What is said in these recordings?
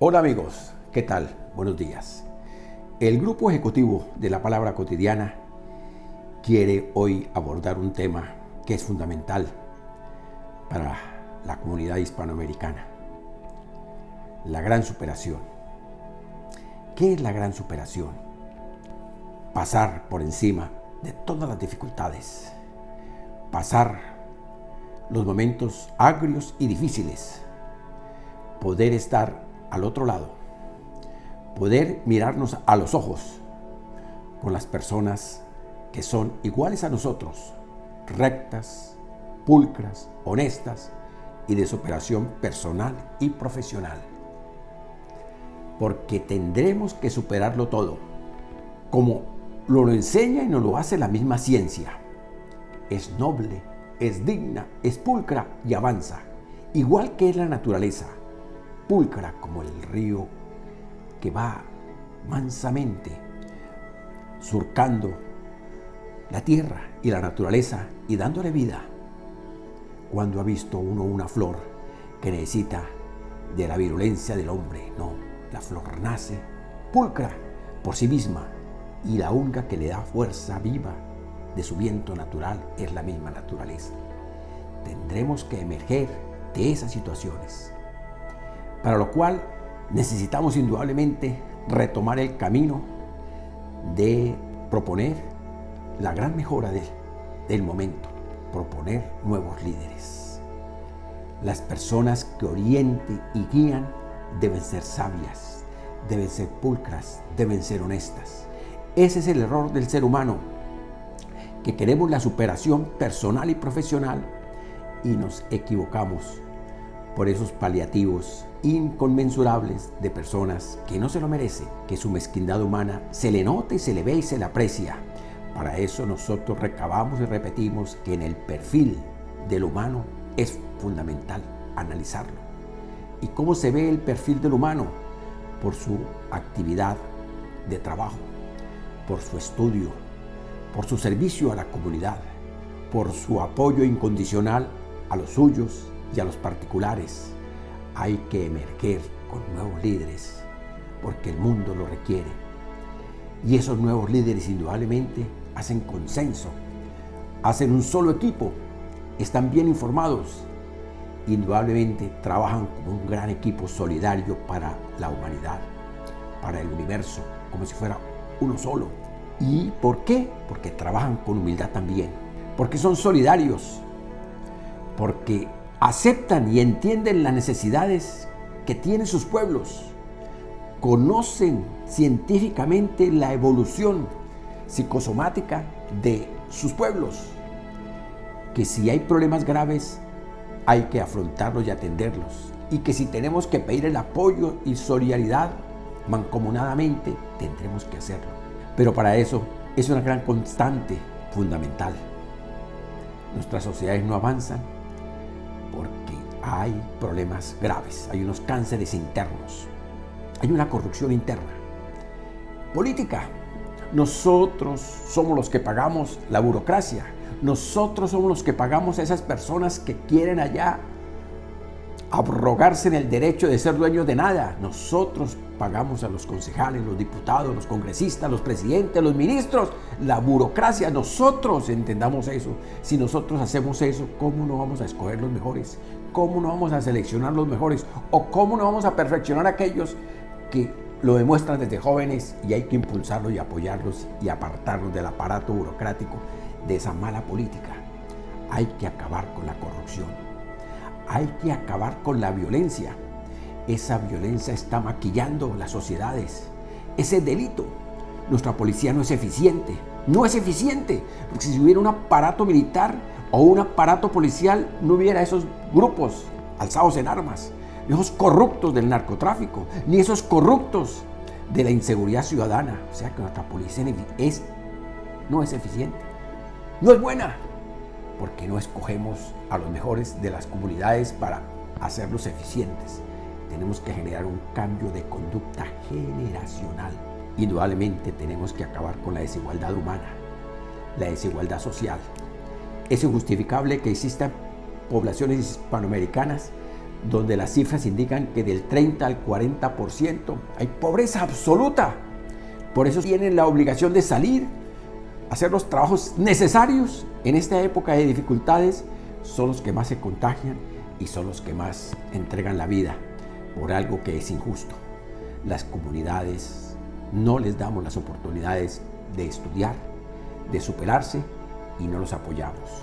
Hola amigos, ¿qué tal? Buenos días. El grupo ejecutivo de la Palabra Cotidiana quiere hoy abordar un tema que es fundamental para la comunidad hispanoamericana. La gran superación. ¿Qué es la gran superación? Pasar por encima de todas las dificultades. Pasar los momentos agrios y difíciles. Poder estar al otro lado. Poder mirarnos a los ojos con las personas que son iguales a nosotros, rectas, pulcras, honestas y de superación personal y profesional. Porque tendremos que superarlo todo, como lo enseña y nos lo hace la misma ciencia. Es noble, es digna, es pulcra y avanza, igual que es la naturaleza, pulcra como el río que va mansamente surcando la tierra y la naturaleza y dándole vida. ¿Cuándo ha visto uno una flor que necesita de la virulencia del hombre? No, la flor nace pulcra por sí misma y la única que le da fuerza viva de su viento natural es la misma naturaleza. Tendremos que emerger de esas situaciones, para lo cual necesitamos indudablemente retomar el camino de proponer la gran mejora del momento, proponer nuevos líderes. Las personas que orienten y guían deben ser sabias, deben ser pulcras, deben ser honestas. Ese es el error del ser humano, que queremos la superación personal y profesional y nos equivocamos por esos paliativos inconmensurables de personas que no se lo merecen, que su mezquindad humana se le nota y se le ve y se le aprecia. Para eso nosotros recabamos y repetimos que en el perfil del humano es fundamental analizarlo. ¿Y cómo se ve el perfil del humano? Por su actividad de trabajo, por su estudio, por su servicio a la comunidad, por su apoyo incondicional a los suyos y a los particulares. Hay que emerger con nuevos líderes porque el mundo lo requiere. Y esos nuevos líderes indudablemente hacen consenso, hacen un solo equipo, están bien informados, indudablemente trabajan como un gran equipo solidario para la humanidad, para el universo, como si fuera uno solo. ¿Y por qué? Porque trabajan con humildad también, porque son solidarios, porque aceptan y entienden las necesidades que tienen sus pueblos, conocen científicamente la evolución psicosomática de sus pueblos, que si hay problemas graves hay que afrontarlos y atenderlos, y que si tenemos que pedir el apoyo y solidaridad mancomunadamente, tendremos que hacerlo. Pero para eso es una gran constante fundamental. Nuestras sociedades no avanzan porque hay problemas graves, hay unos cánceres internos, hay una corrupción interna. Política. Nosotros somos los que pagamos la burocracia. Nosotros somos los que pagamos a esas personas que quieren allá abrogarse en el derecho de ser dueños de nada. Nosotros pagamos a los concejales, los diputados, los congresistas, los presidentes, los ministros, la burocracia. Nosotros entendamos eso. Si nosotros hacemos eso, ¿cómo no vamos a escoger los mejores? ¿Cómo no vamos a seleccionar los mejores? ¿O cómo no vamos a perfeccionar a aquellos que lo demuestran desde jóvenes y hay que impulsarlos y apoyarlos y apartarlos del aparato burocrático, de esa mala política? Hay que acabar con la corrupción. Hay que acabar con la violencia. Esa violencia está maquillando las sociedades. Ese delito. Nuestra policía no es eficiente. No es eficiente. Porque si hubiera un aparato militar o un aparato policial, no hubiera esos grupos alzados en armas, ni esos corruptos del narcotráfico, ni esos corruptos de la inseguridad ciudadana. O sea que nuestra policía no es eficiente. No es buena. Porque no escogemos a los mejores de las comunidades para hacerlos eficientes. Tenemos que generar un cambio de conducta generacional. Indudablemente tenemos que acabar con la desigualdad humana, la desigualdad social. Es injustificable que existan poblaciones hispanoamericanas donde las cifras indican que del 30 al 40% hay pobreza absoluta. Por eso tienen la obligación de salir, hacer los trabajos necesarios en esta época de dificultades. Son los que más se contagian y son los que más entregan la vida por algo que es injusto. Las comunidades no les damos las oportunidades de estudiar, de superarse, y no los apoyamos,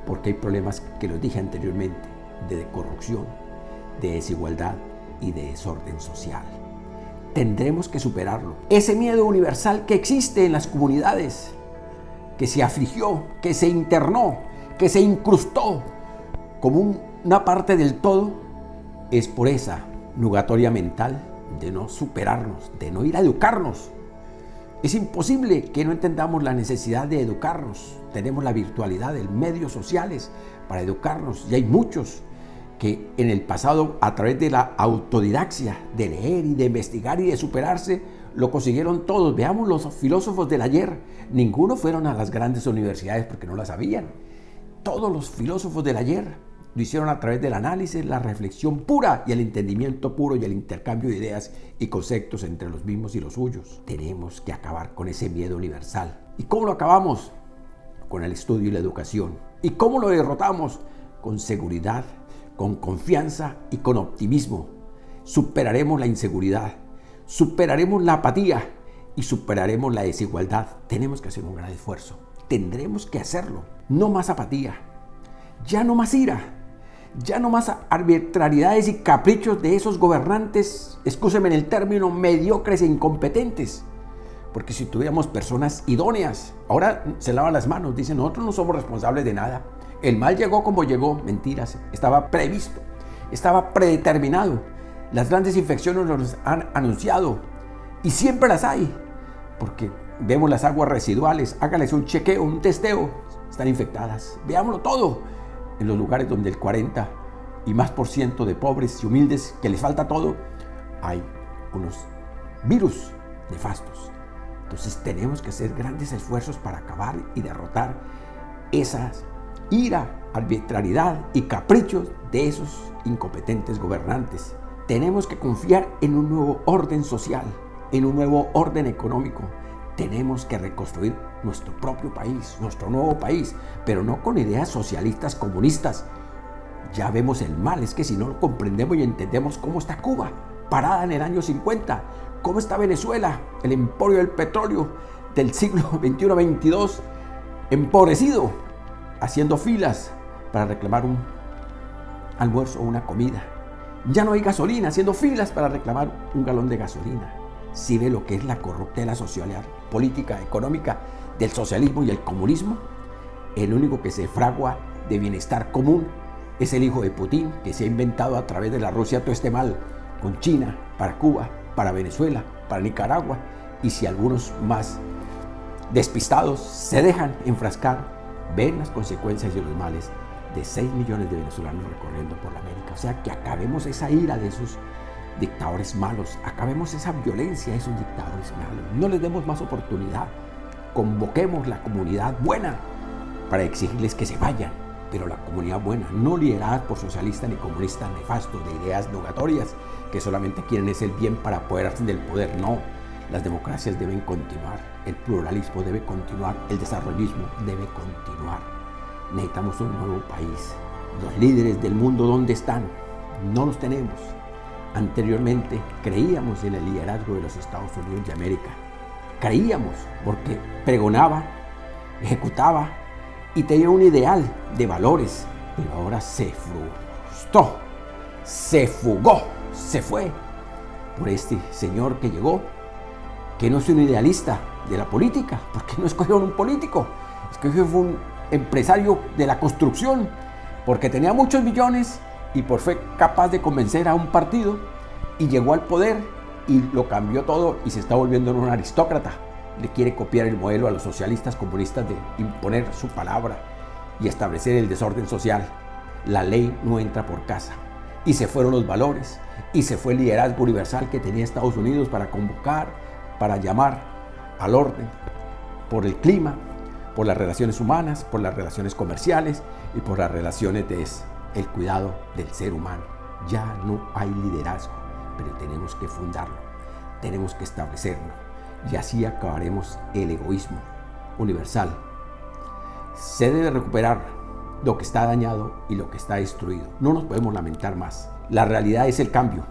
porque hay problemas que los dije anteriormente, de corrupción, de desigualdad y de desorden social. Tendremos que superarlo. Ese miedo universal que existe en las comunidades, que se afligió, que se internó, que se incrustó como una parte del todo, es por esa nugatoria mental de no superarnos, de no ir a educarnos. Es imposible que no entendamos la necesidad de educarnos. Tenemos la virtualidad de medios sociales para educarnos, y hay muchos que en el pasado, a través de la autodidaxia, de leer y de investigar y de superarse, lo consiguieron todos. Veamos los filósofos del ayer. Ninguno fueron a las grandes universidades porque no las sabían. Todos los filósofos del ayer lo hicieron a través del análisis, la reflexión pura y el entendimiento puro y el intercambio de ideas y conceptos entre los mismos y los suyos. Tenemos que acabar con ese miedo universal. ¿Y cómo lo acabamos? Con el estudio y la educación. ¿Y cómo lo derrotamos? Con seguridad, con confianza y con optimismo. Superaremos la inseguridad, superaremos la apatía y superaremos la desigualdad. Tenemos que hacer un gran esfuerzo. Tendremos que hacerlo. No más apatía, ya no más ira, ya no más arbitrariedades y caprichos de esos gobernantes, excúsenme en el término, mediocres e incompetentes. Porque si tuviéramos personas idóneas, ahora se lavan las manos, dicen nosotros no somos responsables de nada. El mal llegó como llegó, mentiras, estaba previsto, estaba predeterminado. Las grandes infecciones nos han anunciado y siempre las hay, porque vemos las aguas residuales, hágales un chequeo, un testeo, están infectadas. Veámoslo todo. En los lugares donde el 40 y más por ciento de pobres y humildes, que les falta todo, hay unos virus nefastos. Entonces tenemos que hacer grandes esfuerzos para acabar y derrotar esas ira, arbitrariedad y caprichos de esos incompetentes gobernantes. Tenemos que confiar en un nuevo orden social, en un nuevo orden económico. Tenemos que reconstruir nuestro propio país, nuestro nuevo país, pero no con ideas socialistas, comunistas. Ya vemos el mal, es que si no lo comprendemos y entendemos cómo está Cuba, parada en el año 50, cómo está Venezuela, el emporio del petróleo del siglo XXI-XXII, empobrecido, haciendo filas para reclamar un almuerzo o una comida. Ya no hay gasolina, haciendo filas para reclamar un galón de gasolina. Si ve lo que es la corruptela social, política, económica del socialismo y el comunismo, el único que se fragua de bienestar común es el hijo de Putin, que se ha inventado a través de la Rusia todo este mal, con China, para Cuba, para Venezuela, para Nicaragua, y si algunos más despistados se dejan enfrascar, ven las consecuencias y los males de 6 millones de venezolanos recorriendo por la América. O sea, que acabemos esa ira de esos dictadores malos, acabemos esa violencia de esos dictadores malos, no les demos más oportunidad, convoquemos la comunidad buena para exigirles que se vayan, pero la comunidad buena, no liderada por socialistas ni comunistas nefastos de ideas nugatorias que solamente quieren es el bien para apoderarse del poder. No, las democracias deben continuar, el pluralismo debe continuar, el desarrollismo debe continuar. Necesitamos un nuevo país. Los líderes del mundo, ¿dónde están? No los tenemos. Anteriormente creíamos en el liderazgo de los Estados Unidos de América. Creíamos porque pregonaba, ejecutaba y tenía un ideal de valores. Pero ahora se frustró, se fugó, se fue por este señor que llegó, que no es un idealista de la política, porque no escogió un político, escogió un empresario de la construcción, porque tenía muchos millones y fue capaz de convencer a un partido y llegó al poder y lo cambió todo y se está volviendo en un aristócrata. Le quiere copiar el modelo a los socialistas comunistas de imponer su palabra y establecer el desorden social. La ley no entra por casa. Y se fueron los valores y se fue el liderazgo universal que tenía Estados Unidos para convocar, para llamar al orden, por el clima, por las relaciones humanas, por las relaciones comerciales y por las relaciones del cuidado del ser humano. Ya no hay liderazgo, pero tenemos que fundarlo, tenemos que establecerlo y así acabaremos el egoísmo universal. Se debe recuperar lo que está dañado y lo que está destruido. No nos podemos lamentar más. La realidad es el cambio.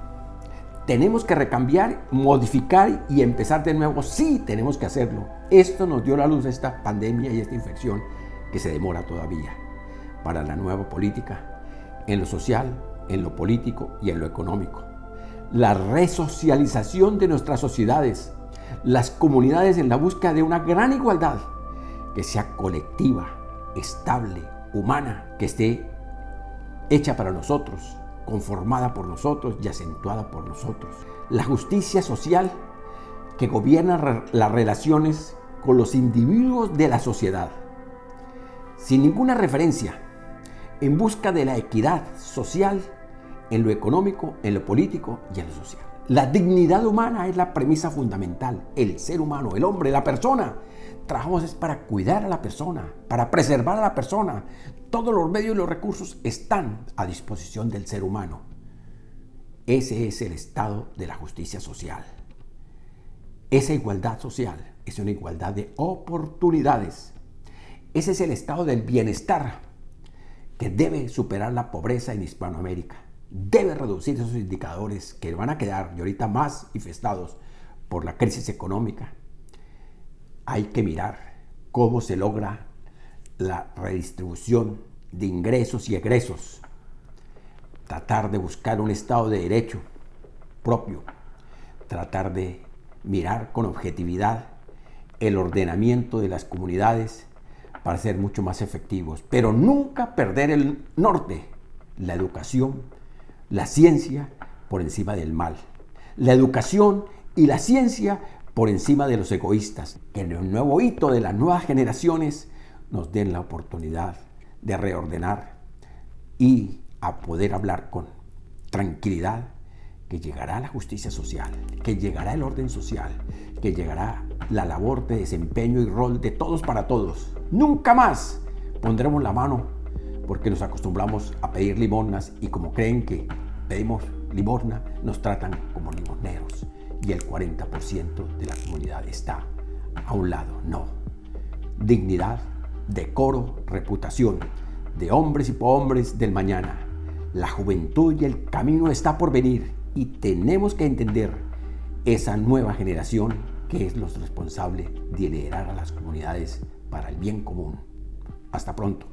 Tenemos que recambiar, modificar y empezar de nuevo. Sí, tenemos que hacerlo. Esto nos dio la luz, esta pandemia y esta infección que se demora todavía. Para la nueva política, en lo social, en lo político y en lo económico. La resocialización de nuestras sociedades, las comunidades en la búsqueda de una gran igualdad que sea colectiva, estable, humana, que esté hecha para nosotros, conformada por nosotros y acentuada por nosotros. La justicia social que gobierna las relaciones con los individuos de la sociedad, sin ninguna referencia, en busca de la equidad social en lo económico, en lo político y en lo social. La dignidad humana es la premisa fundamental. El ser humano, el hombre, la persona. Trabajamos es para cuidar a la persona, para preservar a la persona. Todos los medios y los recursos están a disposición del ser humano. Ese es el estado de la justicia social. Esa igualdad social es una igualdad de oportunidades. Ese es el estado del bienestar que debe superar la pobreza en Hispanoamérica. Debe reducir esos indicadores que van a quedar y ahorita más infestados por la crisis económica. Hay que mirar cómo se logra la redistribución de ingresos y egresos. Tratar de buscar un estado de derecho propio. Tratar de mirar con objetividad el ordenamiento de las comunidades para ser mucho más efectivos. Pero nunca perder el norte, la educación, la ciencia por encima del mal. La educación y la ciencia por encima de los egoístas. Que en el nuevo hito de las nuevas generaciones nos den la oportunidad de reordenar y a poder hablar con tranquilidad que llegará la justicia social, que llegará el orden social, que llegará la labor de desempeño y rol de todos para todos. Nunca más pondremos la mano porque nos acostumbramos a pedir limosnas y como creen que pedimos limosna, nos tratan como limosneros y el 40% de la comunidad está a un lado. No. Dignidad, decoro, reputación de hombres y hombres del mañana. La juventud y el camino está por venir y tenemos que entender esa nueva generación que es los responsables de liderar a las comunidades para el bien común. Hasta pronto.